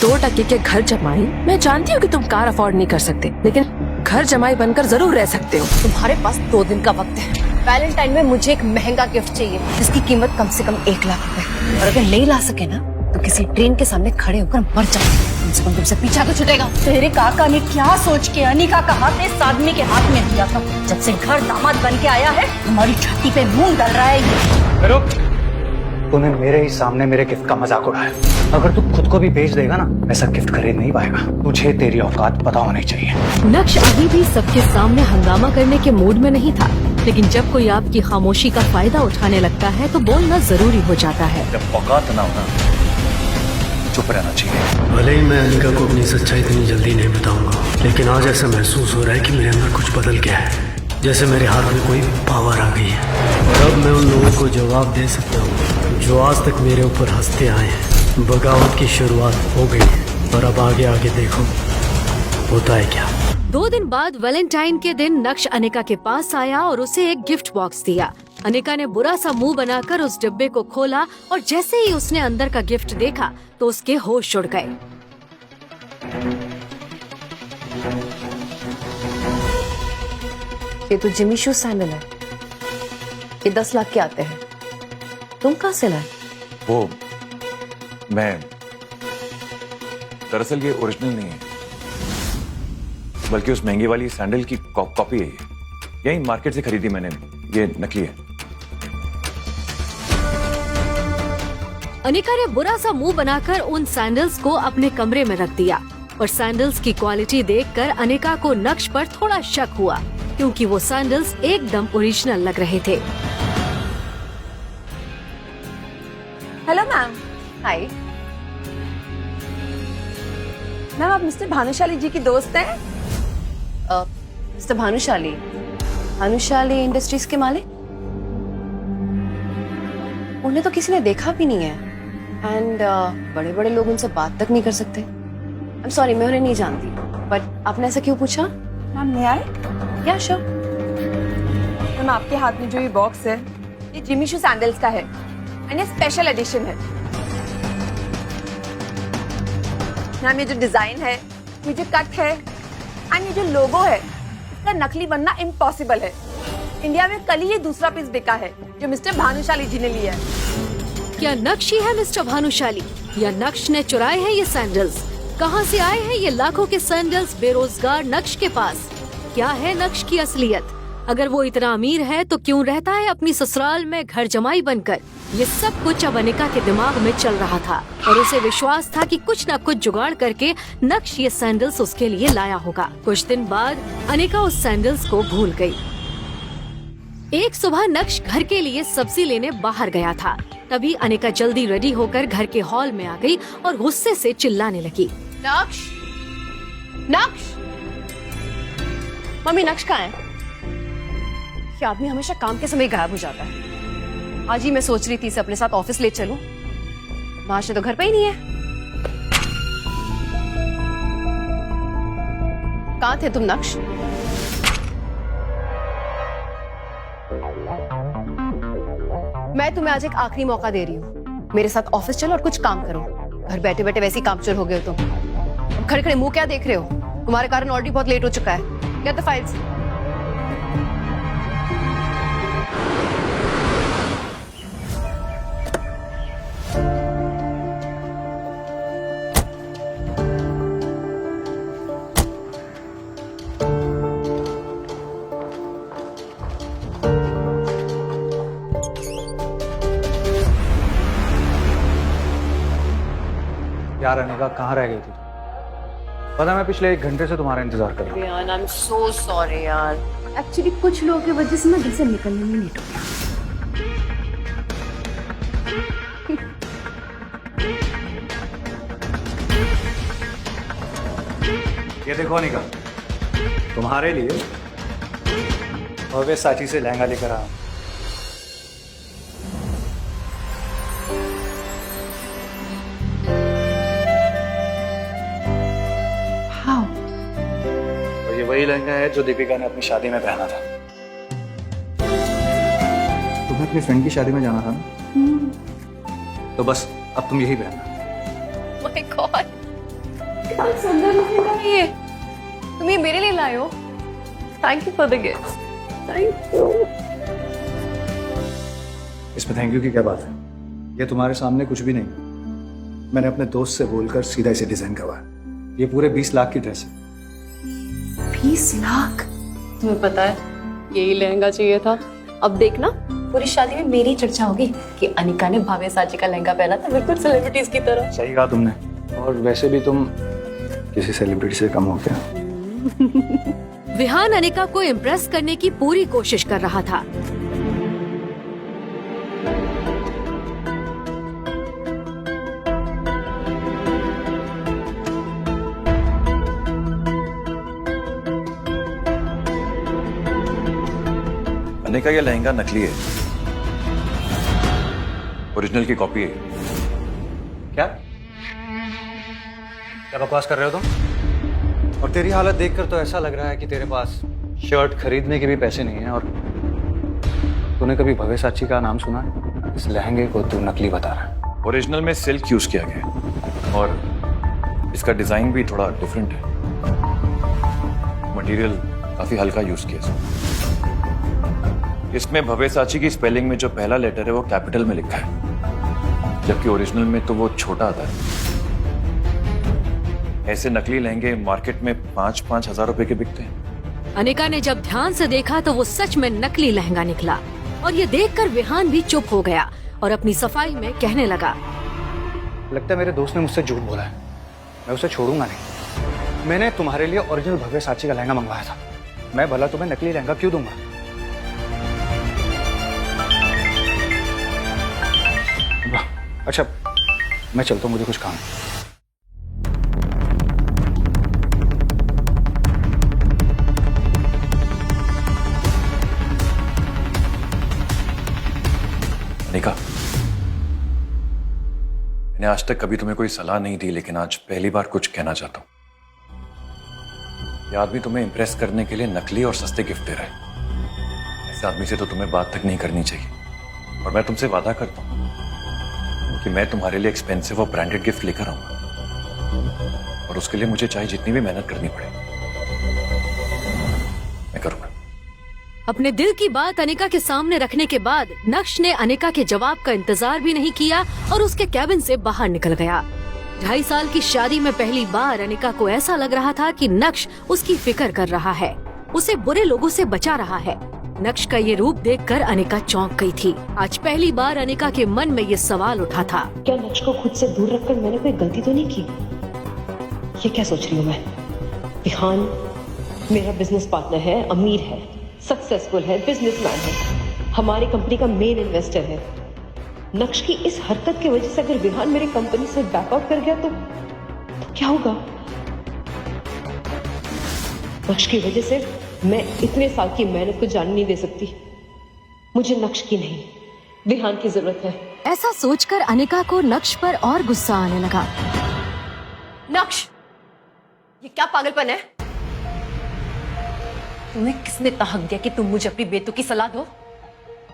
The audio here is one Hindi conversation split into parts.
2% के घर जमाई, मैं जानती हूँ कि तुम कार अफोर्ड नहीं कर सकते, लेकिन घर जमाई बनकर जरूर रह सकते हो। तुम्हारे पास 2 दिन का वक्त है। वैलेंटाइन में मुझे एक महंगा गिफ्ट चाहिए जिसकी कीमत कम से कम 1 लाख रुपए। और अगर नहीं ला सके ना तो किसी ट्रेन के सामने खड़े होकर मर जाओ। कम से कम तुमसे पीछा तो छूटेगा। तेरे काका ने क्या सोच के अनिका का हाथ इस आदमी के हाथ में दिया था? जब से घर दामाद बन के आया है हमारी छाती पे मूंग डल रहा है ये। रुक, तूने मेरे ही सामने मेरे गिफ्ट का मजाक उड़ाया। अगर तू खुद को भी बेच देगा ना, ऐसा गिफ्ट खरीद नहीं पाएगा। तुझे तेरी औकात पता होनी चाहिए। नक्श अभी भी सबके सामने हंगामा करने के मूड में नहीं था, लेकिन जब कोई आपकी खामोशी का फायदा उठाने लगता है तो बोलना जरूरी हो जाता है। जब औकात ना होना, चुप रहना चाहिए। भले ही मैं अनिका को अपनी सच्चाई इतनी जल्दी नहीं बताऊंगा, लेकिन आज ऐसा महसूस हो रहा है कि मेरे अंदर कुछ बदल गया है, जैसे मेरे हाथ में कोई पावर आ गई है। और अब मैं उन लोगों को जवाब दे सकता हूँ जो आज तक मेरे ऊपर हंसते आए हैं। बगावत की शुरुआत हो गई है और अब आगे आगे देखो होता है क्या। 2 दिन बाद वैलेंटाइन के दिन नक्श अनिका के पास आया और उसे एक गिफ्ट बॉक्स दिया। अनिका ने बुरा सा मुंह बनाकर उस डिब्बे को खोला और जैसे ही उसने अंदर का गिफ्ट देखा तो उसके होश उड़ गए। ये तो जिमी शू सैंडल है। ये 10 लाख के आते हैं। तुम कहाँ से लाए? वो मैं दरअसल ये ओरिजिनल नहीं है, बल्कि उस महंगी वाली सैंडल की कॉपी है। यही मार्केट से खरीदी मैंने। ये नकली है। अनिका ने बुरा सा मुंह बनाकर उन सैंडल्स को अपने कमरे में रख दिया और सैंडल्स की क्वालिटी देखकर अनिका को नक्श पर थोड़ा शक हुआ, क्योंकि वो सैंडल्स एकदम ओरिजिनल लग रहे थे। Hello ma'am. हाय मैम, आप मिस्टर भानुशाली जी की दोस्त हैं? मिस्टर भानुशाली इंडस्ट्रीज के मालिक? उन्हें तो किसी ने देखा भी नहीं है एंड बड़े बड़े लोग उनसे बात तक नहीं कर सकते। आई एम सॉरी, मैं उन्हें नहीं जानती, बट आपने ऐसा क्यों पूछा? मैम मैं आए? या श्योर। मैम आपके हाथ में जो ये बॉक्स है ये जिमी शू सैंडल्स का है एंड ये स्पेशल एडिशन है। मैम ये जो डिजाइन है, ये जो कट है एंड ये जो लोगो है, इसका नकली बनना इम्पॉसिबल है। इंडिया में कल ही ये दूसरा पीस बिका है जो मिस्टर भानुशाली जी ने लिया है। क्या नक्श ही है मिस्टर भानुशाली, या नक्श ने चुराए हैं ये सैंडल्स? कहां से आए हैं ये लाखों के सैंडल्स बेरोजगार नक्श के पास? क्या है नक्श की असलियत? अगर वो इतना अमीर है तो क्यों रहता है अपनी ससुराल में घर जमाई बनकर? ये सब कुछ अब अनिका के दिमाग में चल रहा था और उसे विश्वास था कि कुछ न कुछ जुगाड़ करके नक्श ये सैंडल्स उसके लिए लाया होगा। कुछ दिन बाद अनिका उस सैंडल्स को भूल गई। एक सुबह नक्श घर के लिए सब्जी लेने बाहर गया था। तभी अनिका जल्दी रेडी होकर घर के हॉल में आ गई और गुस्से से चिल्लाने लगी। नक्श, नक्श, मम्मी नक्श कहाँ है? ये आदमी हमेशा काम के समय गायब हो जाता है। आज ही मैं सोच रही थी इसे अपने साथ ऑफिस ले चलूं। महाशय तो घर पे ही नहीं है। कहाँ थे तुम नक्श? मैं तुम्हें आज एक आखिरी मौका दे रही हूँ। मेरे साथ ऑफिस चलो और कुछ काम करो। घर बैठे बैठे वैसे ही कामचोर हो गए हो तुम। खड़े खड़े मुंह क्या देख रहे हो? तुम्हारे कारण ऑलरेडी बहुत लेट हो चुका है। Get the files. यार अनिका, कहाँ रह गई थी? पता मैं पिछले 1 घंटे से तुम्हारा इंतजार कर रहा हूँ। आई एम सो सॉरी यार। एक्चुअली कुछ लोगों की वजह से मैं घर से निकलने में लेट हो गया। ये देखो अनिका, तुम्हारे लिए भव्य साची से लहंगा लेकर आया हूं। और ये वही लहंगा है जो दीपिका ने अपनी शादी में पहना था। तुम्हें अपनी फ्रेंड की शादी में जाना था ना? तो बस अब तुम यही पहनना। माय गॉड, कितना सुंदर लहंगा है ये। तुम ये मेरे लिए लाए हो? Thank you for the gift. Thank you. इसमें थैंक यू की क्या बात है? ये तुम्हारे सामने कुछ भी नहीं। मैंने अपने दोस्त से बोलकर सीधा इसे डिजाइन करवाया। ये पूरे 20 लाख की ड्रेस है। 20 लाख? तुम्हें पता है यही लहंगा चाहिए था। अब देखना पूरी शादी में मेरी चर्चा होगी कि अनिका ने भावेसाची का लहंगा पहना था, बिल्कुल सेलिब्रिटीज की तरह। सही कहा तुमने। और वैसे भी तुम किसी सेलिब्रिटी से कम हो क्या? विहान अनिका को इम्प्रेस करने की पूरी कोशिश कर रहा था। अनिका, ये लहंगा नकली है, ओरिजिनल की कॉपी है। क्या बकवास कर रहे हो तुम? और तेरी हालत देखकर तो ऐसा लग रहा है कि तेरे पास शर्ट खरीदने के भी पैसे नहीं है। और तूने कभी भवेसाची का नाम सुना है? इस लहंगे को तू नकली बता रहा है। ओरिजिनल में सिल्क यूज किया गया है और इसका डिजाइन भी थोड़ा डिफरेंट है। मटेरियल काफी हल्का यूज किया है। इसमें भवेसाची की स्पेलिंग में जो पहला लेटर है वो कैपिटल में लिखा है, जबकि ओरिजिनल में तो वो छोटा आता है। ऐसे नकली लहंगे मार्केट में 5-5 हजार रुपए के बिकते हैं। अनिका ने जब ध्यान से देखा तो वो सच में नकली लहंगा निकला और ये देखकर विहान भी चुप हो गया और अपनी सफाई में कहने लगा, लगता है मेरे दोस्त ने मुझसे झूठ बोला है। मैं उसे छोड़ूंगा नहीं। मैंने तुम्हारे लिए ओरिजिनल भवेसाची का लहंगा मंगवाया था। मैं भला तुम्हें नकली लहंगा क्यों दूंगा? अच्छा, मैं चलता हूँ, मुझे कुछ काम है। अनिका, मैंने आज तक कभी तुम्हें कोई सलाह नहीं दी, लेकिन आज पहली बार कुछ कहना चाहता हूं। ये आदमी तुम्हें इंप्रेस करने के लिए नकली और सस्ते गिफ्ट दे रहा है। ऐसे आदमी से तो तुम्हें बात तक नहीं करनी चाहिए। और मैं तुमसे वादा करता हूं कि मैं तुम्हारे लिए एक्सपेंसिव और ब्रांडेड गिफ्ट लेकर आऊंगा, और उसके लिए मुझे चाहे जितनी भी मेहनत करनी पड़े मैं करूंगा। अपने दिल की बात अनिका के सामने रखने के बाद नक्श ने अनिका के जवाब का इंतजार भी नहीं किया और उसके कैबिन से बाहर निकल गया। 2.5 साल की शादी में पहली बार अनिका को ऐसा लग रहा था कि नक्श उसकी फिक्र कर रहा है, उसे बुरे लोगों से बचा रहा है। नक्श का ये रूप देखकर अनिका चौंक गई थी। आज पहली बार अनिका के मन में ये सवाल उठा था, क्या नक्श को खुद से दूर रखकर मैंने कोई गलती तो नहीं की? ये क्या सोच रही हूँ मैं? विहान मेरा बिजनेस पार्टनर है, अमीर है, सक्सेसफुल है, बिजनेसमैन है, हमारी कंपनी का मेन इन्वेस्टर है। नक्श की इस हरकत की वजह से अगर विहान मेरी कंपनी से बैकआउट कर गया तो क्या होगा? नक्श की वजह से मैं इतने साल की मेहनत को जाने नहीं दे सकती। मुझे नक्श की नहीं, विहान की जरूरत है। ऐसा सोचकर अनिका को नक्श पर और गुस्सा आने लगा। नक्श, ये क्या पागलपन है? तुम्हें किसने ताहक दिया कि तुम मुझे अपनी बेटू की सलाह दो?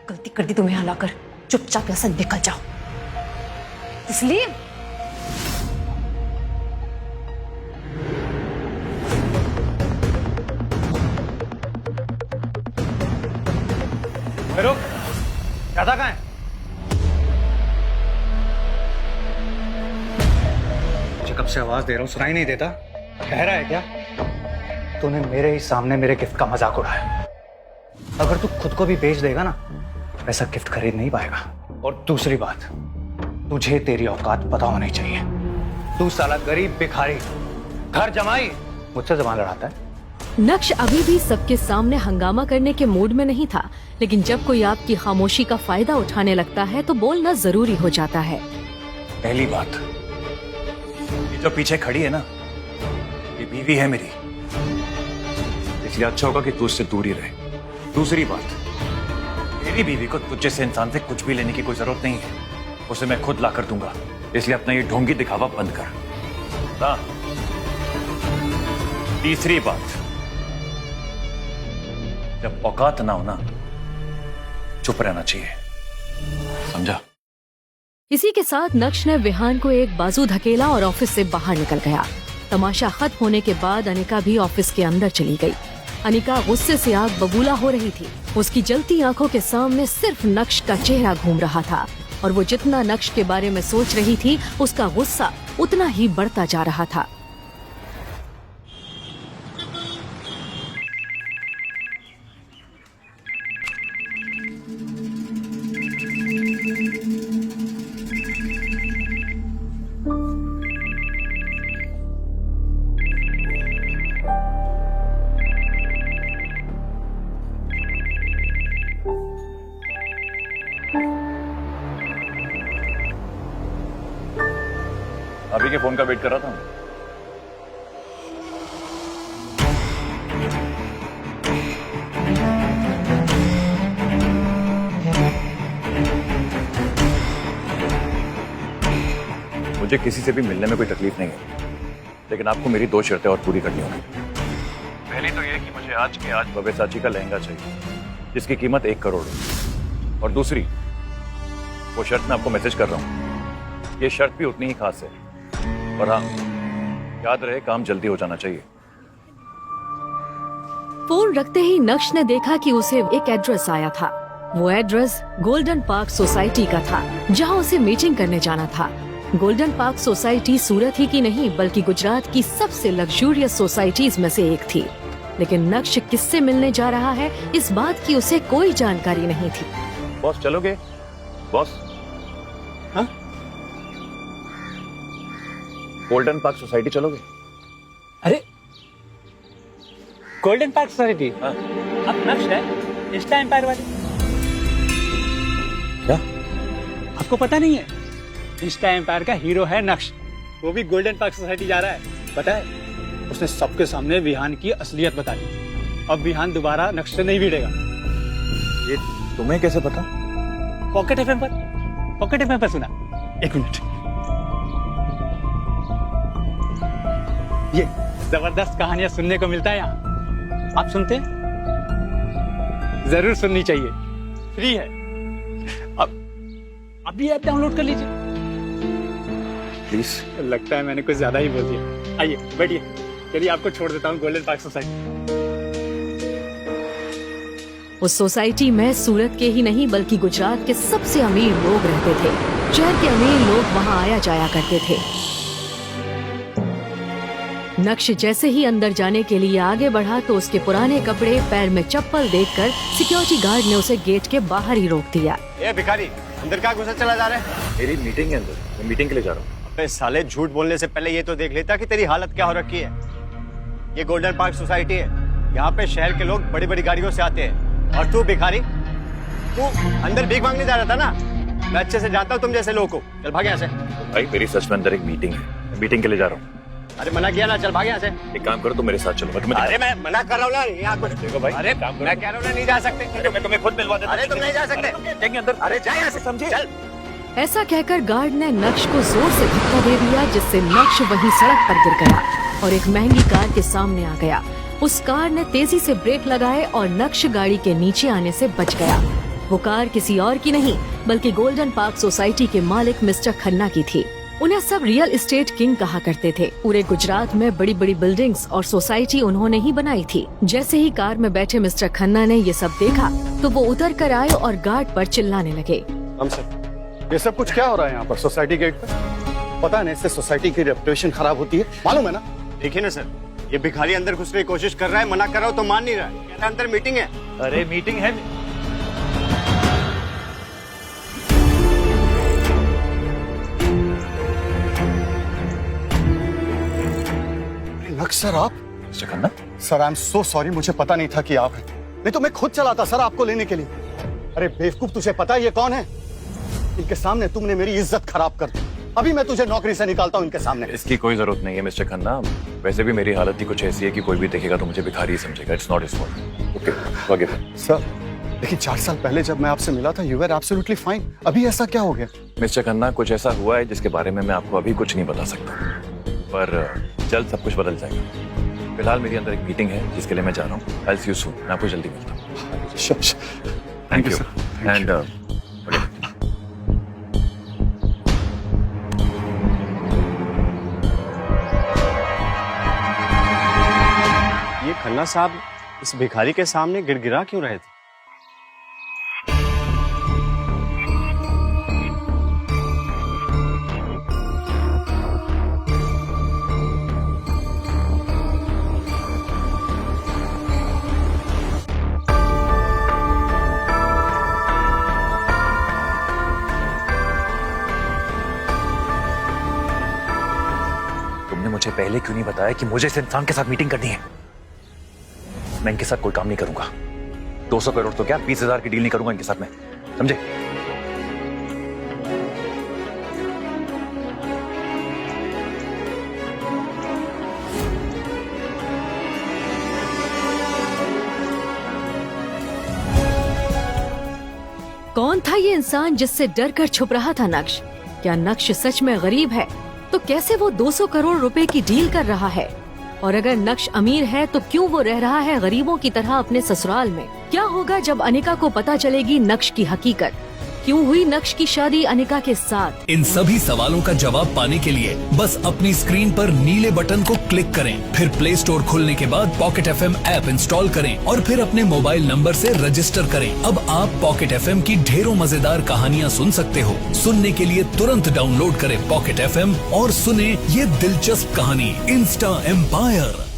गलती कर दी तुम्हें हलाकर, चुपचाप यहाँ से निकल जाओ। इसलिए रुक, जाता कहाँ है? मुझे कब से आवाज दे रहा हूँ, सुनाई नहीं देता? बहरा है क्या? तूने मेरे ही सामने मेरे गिफ्ट का मजाक उड़ाया। अगर तू खुद को भी बेच देगा ना, ऐसा गिफ्ट खरीद नहीं पाएगा। और दूसरी बात, तुझे तेरी औकात पता होनी चाहिए। तू साला गरीब भिखारी, घर जमाई, मुझसे जबान लड़ाता है। नक्श अभी भी सबके सामने हंगामा करने के मूड में नहीं था, लेकिन जब कोई आपकी खामोशी का फायदा उठाने लगता है तो बोलना जरूरी हो जाता है। पहली बात, ये जो पीछे खड़ी है ना, ये बीवी है मेरी, इसलिए अच्छा होगा कि तू उससे दूर ही रहे। दूसरी बात, मेरी बीवी को तुझ जैसे इंसान से कुछ भी लेने की कोई जरूरत नहीं है, उसे मैं खुद ला कर दूंगा, इसलिए अपना ये ढोंगी दिखावा बंद कर। हाँ। तीसरी बात, जब औकात ना हो ना, चुप रहना चाहिए, समझा? इसी के साथ नक्श ने विहान को एक बाजू धकेला और ऑफिस से बाहर निकल गया। तमाशा खत्म होने के बाद अनिका भी ऑफिस के अंदर चली गई। अनिका गुस्से से आग बबूला हो रही थी। उसकी जलती आंखों के सामने सिर्फ नक्श का चेहरा घूम रहा था और वो जितना नक्श के बारे में सोच रही थी उसका गुस्सा उतना ही बढ़ता जा रहा था। अभी के फोन का वेट कर रहा था। मुझे किसी से भी मिलने में कोई तकलीफ नहीं है, लेकिन आपको मेरी 2 शर्तें और पूरी करनी होगी। पहली तो यह कि मुझे आज के आज बबेसाची का लहंगा चाहिए जिसकी कीमत 1 करोड़ है, और दूसरी वो शर्त मैं आपको मैसेज कर रहा हूं, ये शर्त भी उतनी ही खास है। और हाँ, याद रहे काम जल्दी हो जाना चाहिए। फोन रखते ही नक्श ने देखा कि उसे एक एड्रेस आया था। वो एड्रेस गोल्डन पार्क सोसाइटी का था जहां उसे मीटिंग करने जाना था। गोल्डन पार्क सोसाइटी सूरत ही की नहीं बल्कि गुजरात की सबसे लग्जूरियस सोसाइटीज में से एक थी। लेकिन नक्श किससे मिलने जा रहा है इस बात की उसे कोई जानकारी नहीं थी। बॉस चलोगे? बॉस, हाँ? गोल्डन पार्क सोसाइटी चलोगे? अरे गोल्डन पार्क सोसाइटी? हाँ? अब नक्श है इंस्टा एम्पायर वाली। क्या आपको पता नहीं है? इंस्टा एम्पायर का हीरो है नक्श, वो भी गोल्डन पार्क सोसाइटी जा रहा है। पता है, उसने सबके सामने विहान की असलियत बता दी। अब विहान दोबारा नक्श से नहीं भिड़ेगा। ये तुम्हें कैसे पता? पॉकेट एफएम पर सुना। 1 मिनट, ये जबरदस्त कहानियां सुनने को मिलता है यहाँ। आप सुनते हैं? जरूर सुननी चाहिए, फ्री है। अब भी ऐप डाउनलोड कर लीजिए। प्लीज। लगता है मैंने कुछ ज्यादा ही बोल दिया। आइए बैठिए, चलिए आपको छोड़ देता हूँ गोल्डन पार्क सोसाइटी। उस सोसाइटी में सूरत के ही नहीं बल्कि गुजरात के सबसे अमीर लोग रहते थे। शहर के अमीर लोग वहाँ आया जाया करते थे। नक्श जैसे ही अंदर जाने के लिए आगे बढ़ा तो उसके पुराने कपड़े, पैर में चप्पल देखकर सिक्योरिटी गार्ड ने उसे गेट के बाहर ही रोक दिया। ए भिखारी, अंदर क्या घुसा चला जा रहा है? मेरी मीटिंग है अंदर, मैं मीटिंग के लिए जा रहा हूँ। अबे साले, झूठ बोलने से पहले ये तो देख लेता कि तेरी हालत क्या हो रखी है। ये गोल्डन पार्क सोसाइटी है, यहाँ पे शहर के लोग बड़ी बड़ी गाड़ियों से आते हैं। और तू भिखारी, तू अंदर भीख मांगने जा रहा था ना? मैं अच्छे से जानता हूँ तुम जैसे लोगों को। चल भाग यहाँ से। भाई मेरी सच में अंदर एक मीटिंग है, मीटिंग के लिए जा रहा हूँ। अरे मना किया ना, चल भाग यहाँ से। एक काम करो, तुम मेरे साथ चलो। अरे मैं मना कर रहा हूँ ना, यहाँ कुछ देखो भाई, अरे काम करो। मैं कह रहा हूँ ना, नहीं जा सकते। अरे मैं तुम्हें खुद मिलवा देता हूँ। अरे तुम नहीं जा सकते अंदर। अरे जा यहाँ से, समझे? चल। ऐसा कहकर गार्ड ने नक्श को जोर से धक्का दे दिया जिससे नक्श वहीं सड़क पर गिर गया और एक महंगी कार के सामने आ गया। उस कार ने तेजी से ब्रेक लगाए और नक्श गाड़ी के नीचे आने से बच गया। वो कार किसी और की नहीं बल्कि गोल्डन पार्क सोसाइटी के मालिक मिस्टर खन्ना की थी। उन्हें सब रियल एस्टेट किंग कहा करते थे। पूरे गुजरात में बड़ी बड़ी बिल्डिंग्स और सोसाइटी उन्होंने ही बनाई थी। जैसे ही कार में बैठे मिस्टर खन्ना ने ये सब देखा तो वो उतर कर आए और गार्ड पर चिल्लाने लगे। हम सर, ये सब कुछ क्या हो रहा है यहाँ पर सोसाइटी गेट पर? पता नहीं, इससे सोसाइटी की रेपुटेशन खराब होती है, मालूम है ना? देखिए ना सर, ये भिखारी अंदर घुसने की कोशिश कर रहा है, मना कर रहा हूँ तो मान नहीं रहा है। कह रहा है अंदर मीटिंग है। अरे मीटिंग है। नक्श सर, आप? Mister Khanna? Sir I am so sorry, मुझे पता नहीं था कि आप हैं। नहीं तो मैं खुद चला था सर आपको लेने के लिए। अरे बेवकूफ, तुझे पता है ये कौन है? इनके सामने तुमने मेरी इज्जत खराब कर दी। अभी मैं तुझे नौकरी से निकालता हूँ इनके सामने। इसकी कोई जरूरत नहीं है मिस्टर खन्ना। वैसे भी मेरी हालत ही कुछ ऐसी है कि कोई भी देखेगा तो मुझे भिखारी ही समझेगा। It's not his fault. Okay, forgive. Sir लेकिन 4 साल पहले जब मैं आपसे मिला था, यू वर एब्सोल्युटली फाइन। अभी ऐसा क्या हो गया? मिस्टर खन्ना, कुछ ऐसा हुआ है जिसके बारे में मैं आपको अभी कुछ नहीं बता सकता, पर जल्द सब कुछ बदल जाएगा। फिलहाल मेरी अंदर एक मीटिंग है जिसके लिए मैं जा रहा हूँ। I will see you soon. मैं आपको जल्दी मिलता हूँ। Thank you. एंड खन्ना साहब इस भिखारी के सामने गिड़गिड़ा क्यों रहे थे? तुमने मुझे पहले क्यों नहीं बताया कि मुझे इस इंसान के साथ मीटिंग करनी है? मैं इनके साथ कोई काम नहीं करूंगा। 200 करोड़ तो क्या 20,000 की डील नहीं करूंगा इनके साथ में, समझे? कौन था ये इंसान जिससे डर कर छुप रहा था नक्श? क्या नक्श सच में गरीब है? तो कैसे वो 200 करोड़ रुपए की डील कर रहा है? और अगर नक्श अमीर है तो क्यों वो रह रहा है गरीबों की तरह अपने ससुराल में? क्या होगा जब अनिका को पता चलेगी नक्श की हकीकत? क्यों हुई नक्श की शादी अनिका के साथ? इन सभी सवालों का जवाब पाने के लिए बस अपनी स्क्रीन पर नीले बटन को क्लिक करें, फिर प्ले स्टोर खोलने के बाद पॉकेट FM ऐप इंस्टॉल करें और फिर अपने मोबाइल नंबर से रजिस्टर करें। अब आप पॉकेट FM की ढेरों मजेदार कहानियाँ सुन सकते हो। सुनने के लिए तुरंत डाउनलोड करें पॉकेट FM और सुने ये दिलचस्प कहानी इंस्टा एम्पायर।